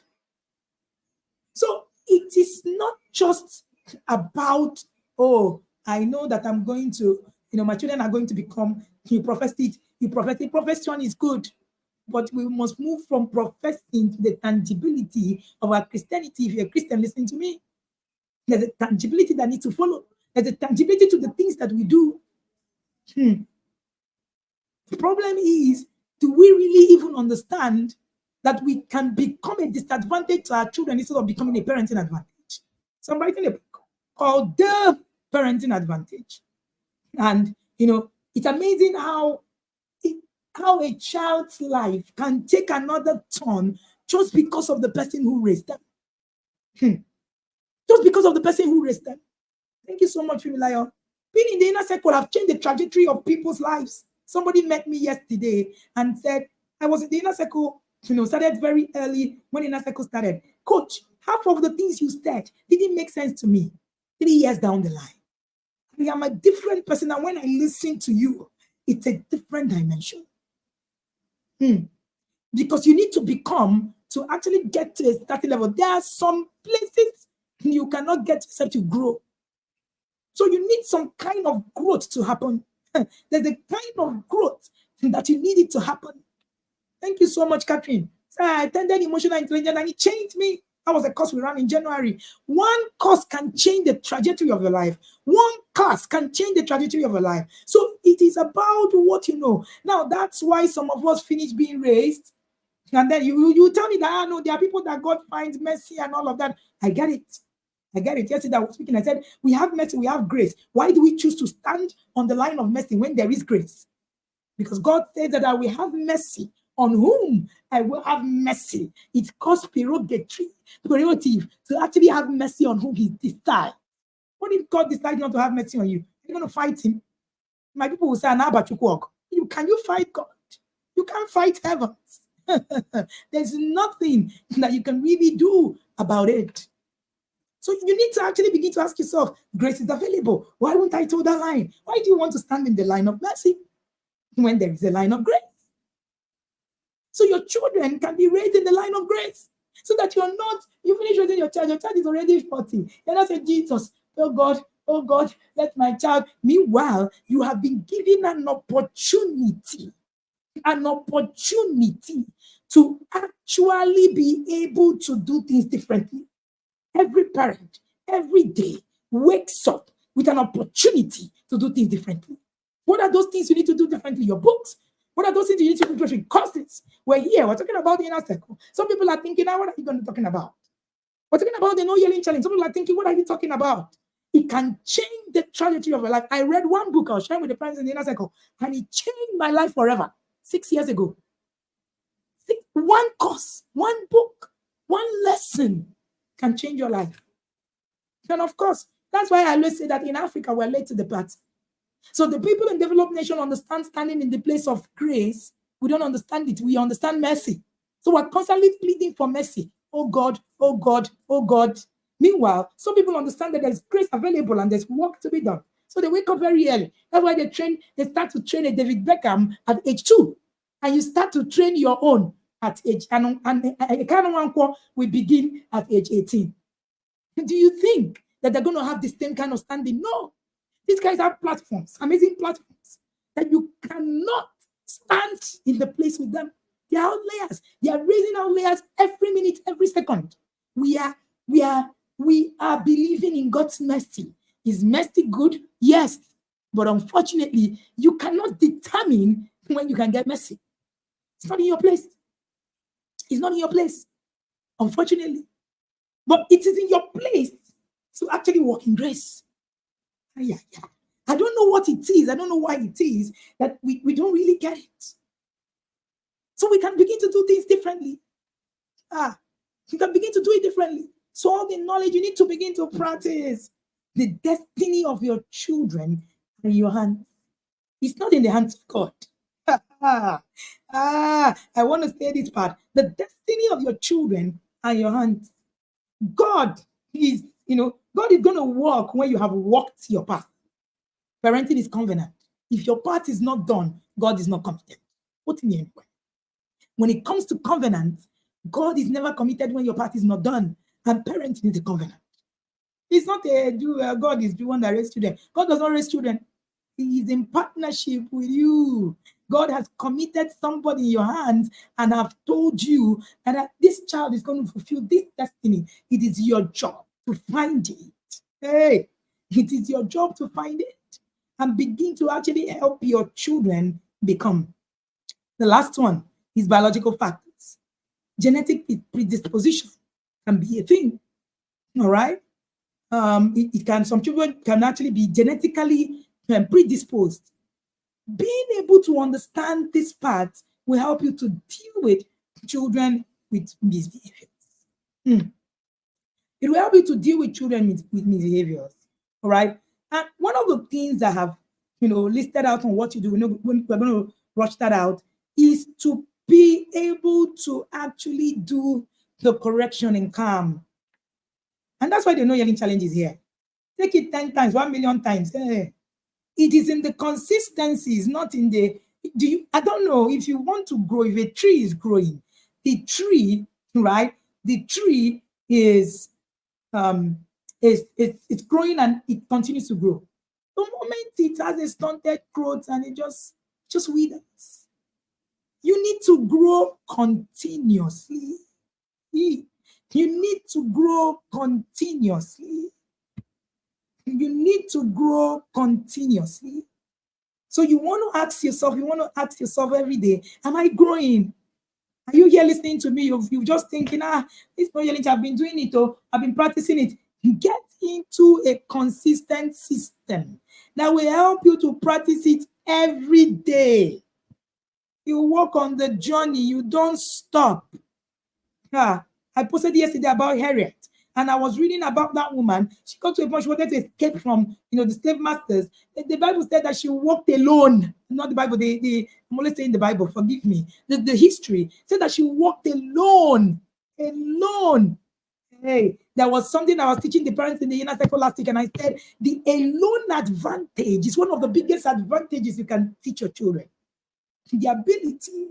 So it is not just about, oh, I know that I'm going to, my children are going to become, you professed it, profession is good. But we must move from professing to the tangibility of our Christianity. If you're a Christian, listen to me. There's a tangibility that needs to follow. There's a tangibility to the things that we do. The problem is, do we really even understand that we can become a disadvantage to our children instead of becoming a parenting advantage? So I'm writing a book called The Parenting Advantage. And, it's amazing how a child's life can take another turn just because of the person who raised them. Just because of the person who raised them. Thank you so much, Fimilayo. Being in the inner circle have changed the trajectory of people's lives. Somebody met me yesterday and said, I was in the inner circle, started very early when the inner circle started. Coach, half of the things you said didn't make sense to me 3 years down the line. I am a different person, and when I listen to you, it's a different dimension. Because you need to become to actually get to a starting level. There are some places you cannot get except you grow. So you need some kind of growth to happen. There's a kind of growth that you need it to happen. Thank you so much, Catherine. So I attended emotional intelligence and it changed me. That was a course we ran in January. One course can change the trajectory of your life. One class can change the trajectory of your life. So it is about what you know. Now, that's why some of us finish being raised. And then you tell me that, no, there are people that God finds mercy and all of that. I get it. Yesterday I was speaking. I said, we have mercy, we have grace. Why do we choose to stand on the line of mercy when there is grace? Because God says that I will have mercy on whom I will have mercy. It costs prerogative to actually have mercy on whom he decides. What if God decides not to have mercy on you? You're going to fight him. My people will say, can you fight God? You can't fight heavens. There's nothing that you can really do about it. So you need to actually begin to ask yourself, grace is available. Why won't I toe that line? Why do you want to stand in the line of mercy when there is a line of grace? So your children can be raised in the line of grace so that you finish raising your child is already 40. You're not saying, Jesus, oh God, let my child. Meanwhile, you have been given an opportunity to actually be able to do things differently. Every parent, every day, wakes up with an opportunity to do things differently. What are those things you need to do differently? Your books. What are those things you need to do differently? Courses. We're here. We're talking about the inner circle. Some people are thinking, what are you going to be talking about? We're talking about the no yelling challenge. Some people are thinking, what are you talking about? It can change the trajectory of your life. I read one book I was sharing with the friends in the inner circle, and it changed my life forever. 6 years ago. One course, one book, one lesson can change your life. And of course, that's why I always say that in Africa, we're late to the party. So the people in developed nation understand standing in the place of grace. We don't understand it. We understand mercy. So we're constantly pleading for mercy. Oh God, oh God, oh God. Meanwhile, some people understand that there's grace available and there's work to be done. So they wake up very early. That's why they start to train a David Beckham at age 2. And you start to train your own at age, and a kind of will begin at age 18. Do you think that they're going to have the same kind of standing? No. These guys have platforms, amazing platforms, that you cannot stand in the place with them. They are outliers. They are raising outliers every minute, every second. We are believing in God's mercy. Is mercy good? Yes. But unfortunately, you cannot determine when you can get mercy. It's not in your place. It's not in your place, unfortunately. But it is in your place to actually walk in grace. Yeah. I don't know what it is. I don't know why it is that we don't really get it. So we can begin to do things differently. You can begin to do it differently. So all the knowledge you need to begin to practice. The destiny of your children in your hands. It's not in the hands of God. I want to say this part. The destiny of your children are in your hands. God is going to work when you have walked your path. Parenting is covenant. If your part is not done, God is not committed. Put me anywhere. When it comes to covenant, God is never committed when your part is not done. And parenting is a covenant. It's not God is the one that raised children. God does not raise children. He is in partnership with you. God has committed somebody in your hands and have told you that this child is going to fulfill this destiny. It is your job to find it. Hey, it is your job to find it and begin to actually help your children become. The last one is biological factors. Genetic predisposition can be a thing. All right. Some children can actually be genetically predisposed. Being able to understand this part will help you to deal with children with misbehaviors. It will help you to deal with children with misbehaviors. All right. And one of the things that I have, listed out on what you do, we're going to rush that out, is to be able to actually do the correction in calm. And that's why the no yelling challenge is here. Take it 10 times, 1 million times. It is in the consistencies, not in the. I don't know if you want to grow. If a tree is growing, the tree, right? The tree is it's growing and it continues to grow. The moment it has a stunted growth and it just withers, you need to grow continuously. You need to grow continuously. You need to grow continuously. So you want to ask yourself every day, am I growing? Are you here listening to me? You're just thinking, this no yelling, I've been doing it, or I've been practicing it. Get into a consistent system that will help you to practice it every day. You walk on the journey, you don't stop. I posted yesterday about Harriet, and I was reading about that woman. She got to a point she wanted to escape from the slave masters. The Bible said that she walked alone. Not the Bible, I'm only saying the Bible, forgive me. The history said that she walked alone. Hey, there was something I was teaching the parents in the inner circle last week, and I said the alone advantage is one of the biggest advantages you can teach your children. The ability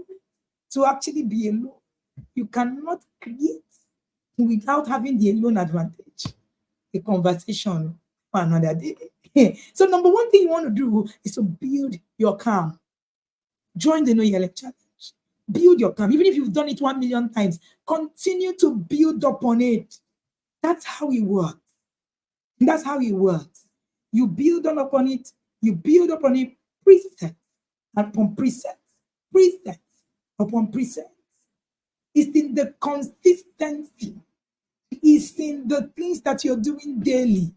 to actually be alone. You cannot create without having the alone advantage. A conversation for another day. So number one thing you want to do is to build your calm. Join the No Yelling Challenge. Build your calm. Even if you've done it 1 million times, continue to build upon it. That's how it works. That's how it works. You build on upon it. You build upon it, precepts upon precepts, precepts upon precepts. It's in the consistency. It's in the things that you're doing daily.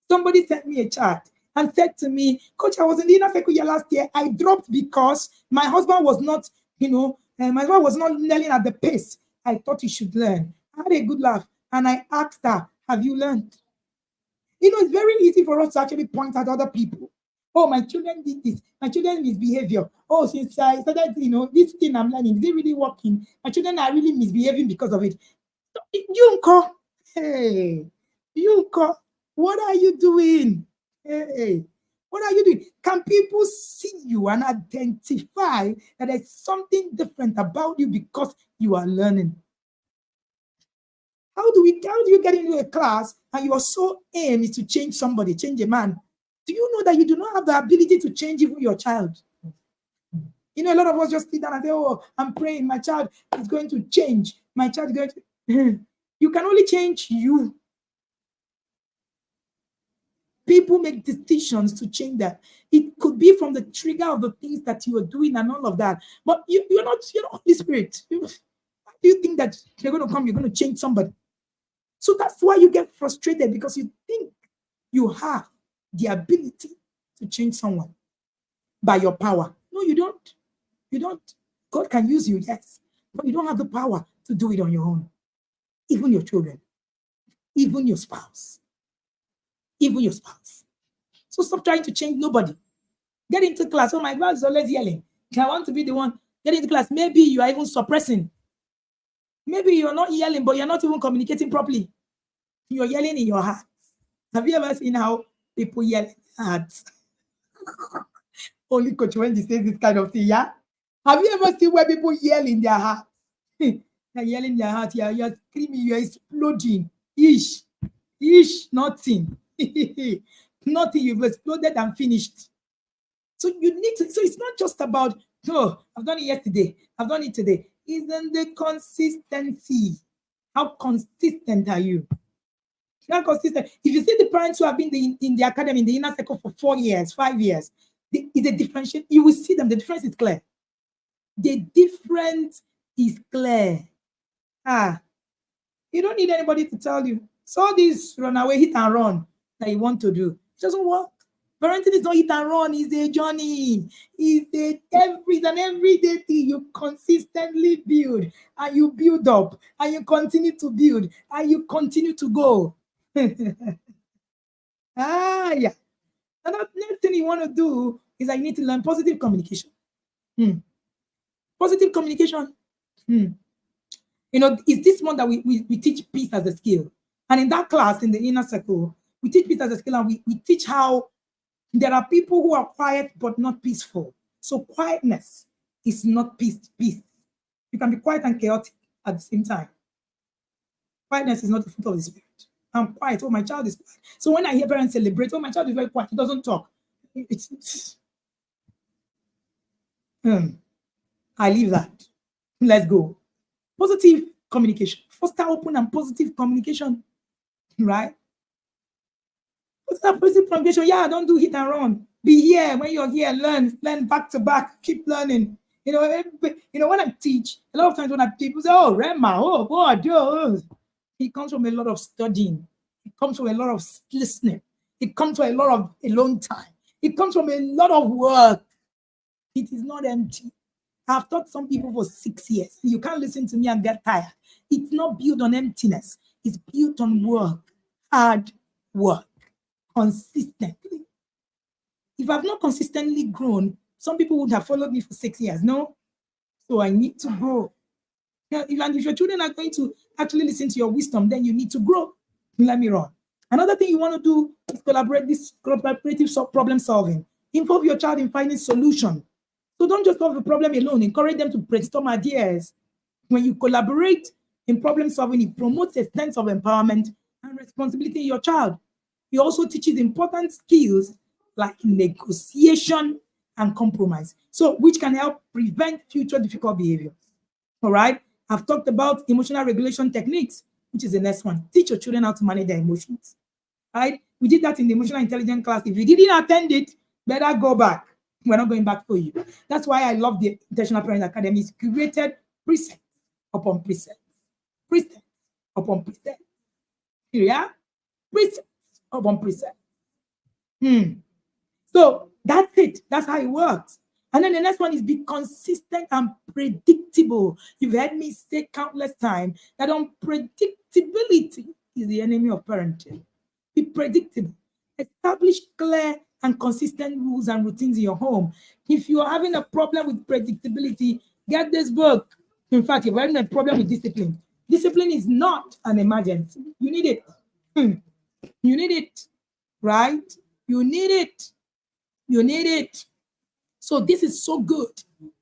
Somebody sent me a chat and said to me, Coach, I was in the inner circle year last year. I dropped because my husband was not, my husband was not nailing at the pace I thought he should learn. I had a good laugh and I asked her, have you learned? It's very easy for us to actually point at other people. Oh, my children did this. My children misbehavior. Oh, since I started, this thing I'm learning, is it really working? My children are really misbehaving because of it. Junko, hey, Junko, what are you doing? Hey, what are you doing? Can people see you and identify that there's something different about you because you are learning? How do you get into a class and your sole aim is to change somebody, change a man? Do you know that you do not have the ability to change even your child? A lot of us just sit down and say, oh, I'm praying, my child is going to change. My child is going to... You can only change you. People make decisions to change that. It could be from the trigger of the things that you are doing and all of that. But you're not Holy Spirit. Do you think that you're going to come, you're going to change somebody? So that's why you get frustrated, because you think you have the ability to change someone by your power. No, you don't. You don't. God can use you, yes, but you don't have the power to do it on your own. Even your children, even your spouse, even your spouse. So stop trying to change nobody. Get into class. Oh, my God is always yelling. I want to be the one. Get into class. Maybe you are even suppressing. Maybe you're not yelling, but you're not even communicating properly. You're yelling in your heart. Have you ever seen how people yell in their hearts? Only Coach Wendy says this kind of thing, yeah? Have you ever seen where people yell in their heart? They're yelling in their heart, yeah, you're screaming, you're exploding. Ish, nothing. Nothing, you've exploded and finished. So you need to, so it's not just about, oh, I've done it yesterday, I've done it today. It's in the consistency. How consistent are you? Not consistent. If you see the parents who have been in the academy, in the inner circle for 4 years, 5 years, it's a differentiation. You will see them. The difference is clear. The difference is clear. You don't need anybody to tell you. So this runaway hit and run that you want to do, it doesn't work. Parenting is not hit and run. It's a journey. It's an everyday thing. You consistently build, and you build up, and you continue to build, and you continue to go. Yeah. And the next thing you want to do is I need to learn positive communication. Positive communication. It's this one that we teach peace as a skill. And in that class, in the inner circle, we teach peace as a skill, and we teach how there are people who are quiet but not peaceful. So quietness is not peace. You can be quiet and chaotic at the same time. Quietness is not the fruit of the Spirit. I'm quiet. Oh, my child is quiet. So when I hear parents celebrate, oh, my child is very quiet, he doesn't talk. I leave that. Let's go. Positive communication. Foster open and positive communication. Right? Positive communication. Yeah, don't do hit and run. Be here. When you're here, learn back to back. Keep learning. When I teach, a lot of times when people say, oh, Rema, oh, God, oh. It comes from a lot of studying. It comes from a lot of listening. It comes from a lot of alone time. It comes from a lot of work. It is not empty. I've taught some people for 6 years. You can't listen to me and get tired. It's not built on emptiness. It's built on work, hard work, consistently. If I've not consistently grown, some people would have followed me for 6 years. No. So I need to grow. Now, if your children are going to actually listen to your wisdom, then you need to grow. Let me run. Another thing you want to do is collaborative problem solving. Involve your child in finding solution. So don't just solve the problem alone. Encourage them to brainstorm ideas. When you collaborate in problem solving, it promotes a sense of empowerment and responsibility in your child. It also teaches important skills like negotiation and compromise, so which can help prevent future difficult behaviors. All right. I've talked about emotional regulation techniques, which is the next one. Teach your children how to manage their emotions. Right? We did that in the emotional intelligence class. If you didn't attend it, better go back. We're not going back for you. That's why I love the Intentional Parent Academy. It's created precept upon precept, precept upon precept. Yeah, precept upon precept. So that's it. That's how it works. And then the next one is be consistent and predictable. You've heard me say countless times that unpredictability is the enemy of parenting. Be predictable. Establish clear and consistent rules and routines in your home. If you are having a problem with predictability, get this book. In fact, if you're having a problem with discipline, discipline is not an emergency. You need it. You need it, right? You need it. You need it. So this is so good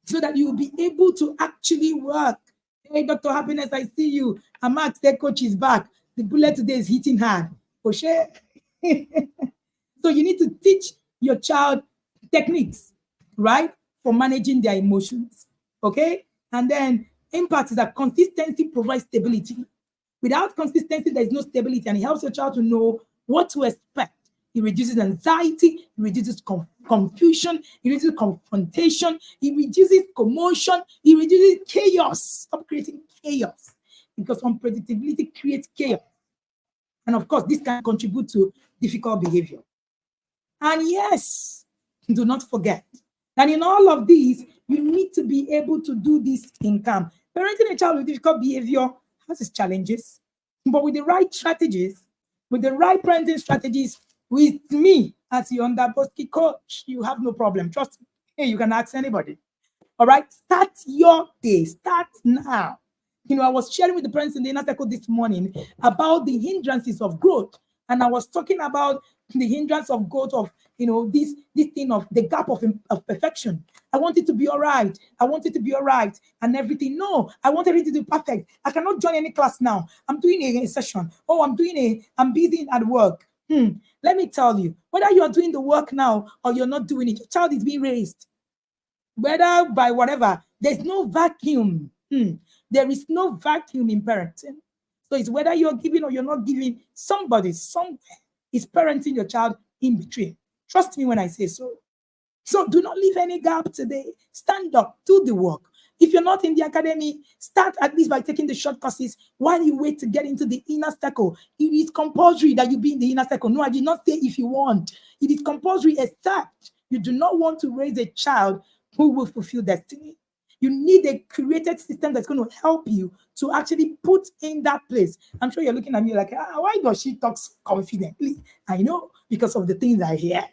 so that you will be able to actually work. Hey, Dr. Happiness, I see you. And Mark, their coach is back. The bullet today is hitting hard. For sure. So you need to teach your child techniques, right? For managing their emotions. Okay? And then impact is that consistency provides stability. Without consistency, there's no stability, and it helps your child to know what to expect. It reduces anxiety, it reduces confusion, it reduces confrontation, it reduces commotion, it reduces chaos. Stop creating chaos, because unpredictability creates chaos. And of course, this can contribute to difficult behavior. And yes, do not forget that in all of these, you need to be able to do this in calm. Parenting a child with difficult behavior has its challenges, but with the right strategies, with the right parenting strategies, with me as your underbosky coach, you have no problem. Trust me. Hey, you can ask anybody. All right, start your day. Start now. I was sharing with the parents in the inner circle this morning about the hindrances of growth, and I was talking about the hindrance of growth of this thing of the gap of perfection. I want it to be all right. I want it to be all right and everything. No, I want everything to be perfect. I cannot join any class now. I'm doing a session. Oh, I'm busy at work. Let me tell you, whether you are doing the work now or you're not doing it, your child is being raised. Whether by whatever, there's no vacuum. There is no vacuum in parenting. So it's whether you're giving or you're not giving, somebody somewhere is parenting your child in between. Trust me when I say so. So do not leave any gap today. Stand up, do the work. If you're not in the academy, start at least by taking the short courses while you wait to get into the inner circle. It is compulsory that you be in the inner circle. No, I did not say if you want. It is compulsory, except you do not want to raise a child who will fulfill destiny. You need a created system that's going to help you to actually put in that place. I'm sure you're looking at me like, why does she talk so confidently? I know, because of the things I hear.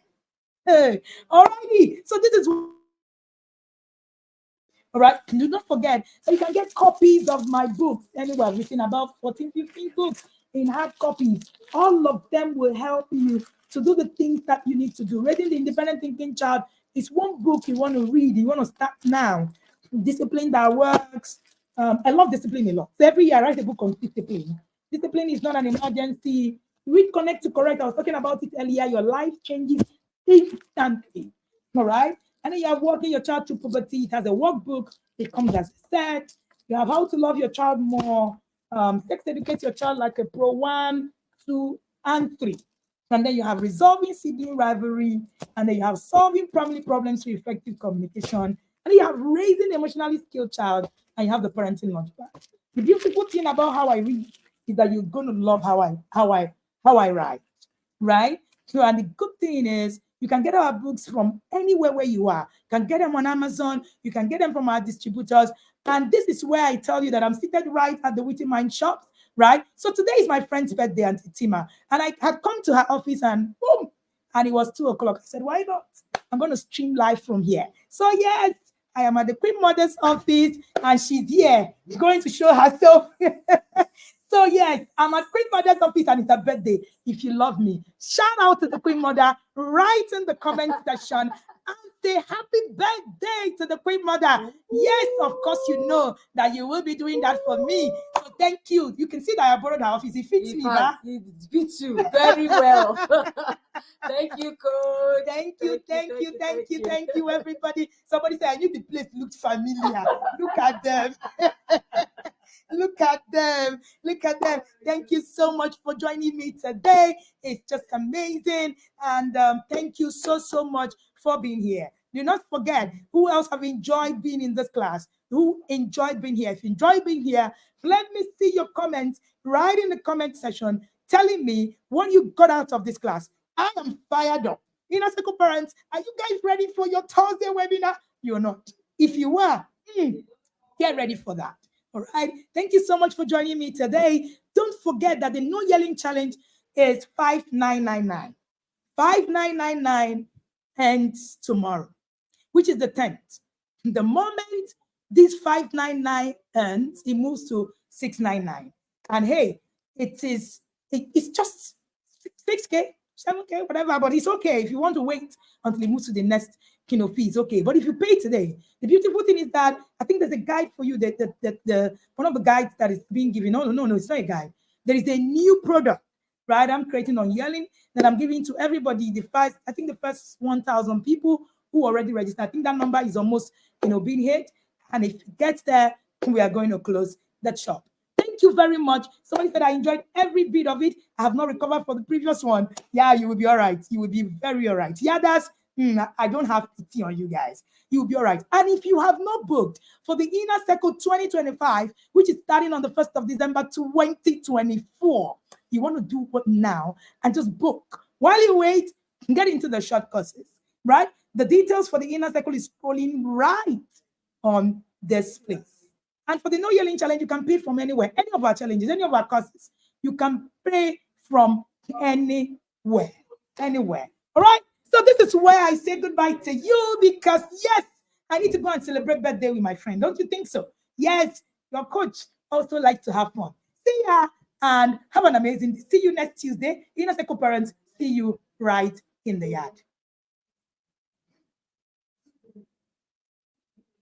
Hey, alrighty. So this is all right. Do not forget that you can get copies of my books. Anyway, I've written about 14, 15 books in hard copies. All of them will help you to do the things that you need to do. Raising the Independent Thinking Child is one book you want to read. You want to start now. Discipline that works. I love discipline a lot. So every year I write a book on discipline. Discipline is not an emergency. Read Connect to Correct. I was talking about it earlier. Your life changes instantly. All right. And then you have walking your child through puberty. It has a workbook. It comes as a set. You have how to love your child more. Sex educate your child like a pro 1, 2, and 3. And then you have resolving sibling rivalry. And then you have solving family problems through effective communication. And then you have raising emotionally skilled child. And you have the parenting launchpad. The beautiful thing about how I read is that you're going to love how I write, right? So, and the good thing is you can get our books from anywhere where you are. You can get them on Amazon. You can get them from our distributors. And this is where I tell you that I'm seated right at the Witty Mind shop, right? So today is my friend's birthday, Auntie Tima. And I had come to her office and boom, and it was 2:00. I said, why not? I'm going to stream live from here. So yes, I am at the Queen Mother's office and she's here going to show herself. So yes, I'm at Queen Mother's office and it's her birthday. If you love me, shout out to the Queen Mother, write in the comment section and say happy birthday to the Queen Mother. Yes, of course, you know that you will be doing that for me. So thank you. You can see that I borrowed her office. It fits me, ba? It fits you very well. Thank you, coach. Thank you, everybody. Somebody said, I knew the place looked familiar. Look at them. Look at them. Look at them. Thank you so much for joining me today. It's just amazing. And thank you so much for being here. Do not forget who else have enjoyed being in this class, who enjoyed being here. If you enjoyed being here, let me see your comments right in the comment section telling me what you got out of this class. I am fired up. Inner Circle parents, are you guys ready for your Thursday webinar? You're not. If you are, get ready for that. All right. Thank you so much for joining me today. Don't forget that the no yelling challenge is 5999. 5999 ends tomorrow, which is the 10th. The moment this 599 ends, it moves to 699. And hey, it's just 6K, 7K, whatever, but it's okay. If you want to wait until it moves to the next fee, it's okay. But if you pay today, the beautiful thing is that I think there's a guide for you, the one of the guides that is being given. No, it's not a guide. There is a new product, right? I'm creating on yelling that I'm giving to everybody. I think the first 1,000 people who already registered. I think that number is almost being hit. And if it gets there, we are going to close that shop. Thank you very much. Somebody said I enjoyed every bit of it. I have not recovered for the previous one. Yeah, you will be all right. You will be very all right. Yeah, I don't have pity on you guys. You'll be all right. And if you have not booked for the Inner Circle 2025, which is starting on the 1st of December 2024, you want to do what now and just book. While you wait, get into the short courses, right? The details for the Inner Circle is scrolling right on this place. And for the No Yelling Challenge, you can pay from anywhere. Any of our challenges, any of our courses, you can pay from anywhere. Anywhere. All right? So this is where I say goodbye to you because, yes, I need to go and celebrate birthday with my friend. Don't you think so? Yes, your coach also likes to have fun. See ya and have an amazing day. See you next Tuesday. Inner Circle parents, see you right in the yard.